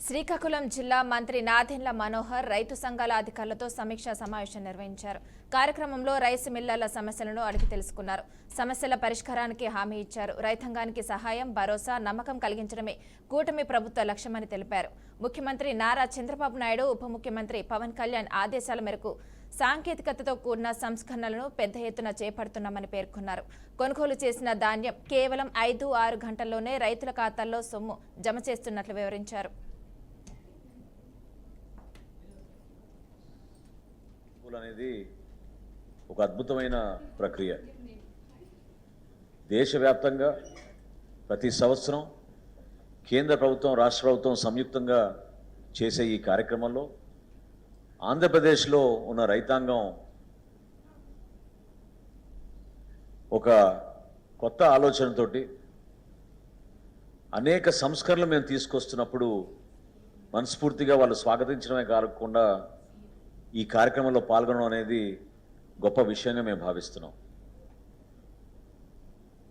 శ్రీకాకుళం జిల్లా మంత్రి నాదెండ్ల మనోహర్ రైతు సంఘాల అధికారులతో సమీక్షా సమావేశం నిర్వహించారు. కార్యక్రమంలో రైస్ మిల్లర్ల సమస్యలను అడిగి తెలుసుకున్నారు. సమస్యల పరిష్కారానికి హామీ ఇచ్చారు. రైతాంగానికి సహాయం, భరోసా, నమ్మకం కలిగించడమే కూటమి ప్రభుత్వ లక్ష్యమని తెలిపారు. ముఖ్యమంత్రి నారా చంద్రబాబు నాయుడు, ఉప ముఖ్యమంత్రి పవన్ కళ్యాణ్ ఆదేశాల మేరకు సాంకేతికతతో కూడిన సంస్కరణలను పెద్ద ఎత్తున చేపడుతున్నామని పేర్కొన్నారు. కొనుగోలు చేసిన ధాన్యం కేవలం 5-6 గంటల్లోనే రైతుల ఖాతాల్లో సొమ్ము జమ చేస్తున్నట్లు వివరించారు. అనేది ఒక అద్భుతమైన ప్రక్రియ. దేశవ్యాప్తంగా ప్రతి సంవత్సరం కేంద్ర ప్రభుత్వం, రాష్ట్ర ప్రభుత్వం సంయుక్తంగా చేసే ఈ కార్యక్రమంలో ఆంధ్రప్రదేశ్లో ఉన్న రైతాంగం ఒక కొత్త ఆలోచనతోటి అనేక సంస్కరణలు మేము తీసుకొస్తున్నప్పుడు మనస్ఫూర్తిగా వాళ్ళు స్వాగతించడమే కాకుండా ఈ కార్యక్రమంలో పాల్గొనడం అనేది గొప్ప విషయంగా మేము భావిస్తున్నాం.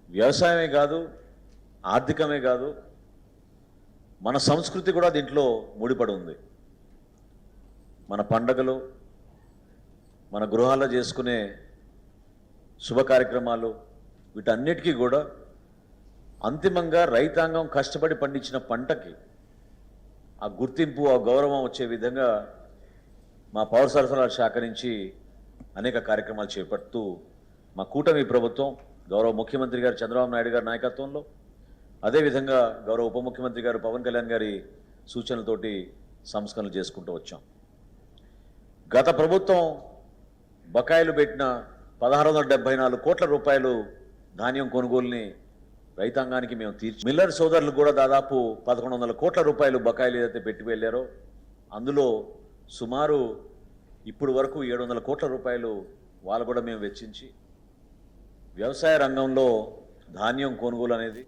వ్యవసాయమే కాదు, ఆర్థికమే కాదు, మన సంస్కృతి కూడా దీంట్లో ముడిపడి ఉంది. మన పండగలు, మన గృహాల్లో చేసుకునే శుభ కార్యక్రమాలు, వీటన్నిటికీ కూడా అంతిమంగా రైతాంగం కష్టపడి పండించిన పంటకి ఆ గుర్తింపు, ఆ గౌరవం వచ్చే విధంగా మా పౌర సరఫరాల శాఖ నుంచి అనేక కార్యక్రమాలు చేపడుతూ మా కూటమి ప్రభుత్వం గౌరవ ముఖ్యమంత్రి గారు చంద్రబాబు నాయుడు గారి నాయకత్వంలో, అదేవిధంగా గౌరవ ఉప ముఖ్యమంత్రి గారు పవన్ కళ్యాణ్ గారి సూచనలతోటి సంస్కరణలు చేసుకుంటూ వచ్చాం. గత ప్రభుత్వం బకాయిలు పెట్టిన 1674 కోట్ల రూపాయలు ధాన్యం కొనుగోలుని రైతాంగానికి మేము మిల్లర్ సోదరులు కూడా దాదాపు 1100 కోట్ల రూపాయలు బకాయిలు ఏదైతే పెట్టి వెళ్ళారో అందులో సుమారు ఇప్పుడు వరకు 700 కోట్ల రూపాయలు వాళ్ళు కూడా మేము వెచ్చించి వ్యవసాయ రంగంలో ధాన్యం కొనుగోలు అనేది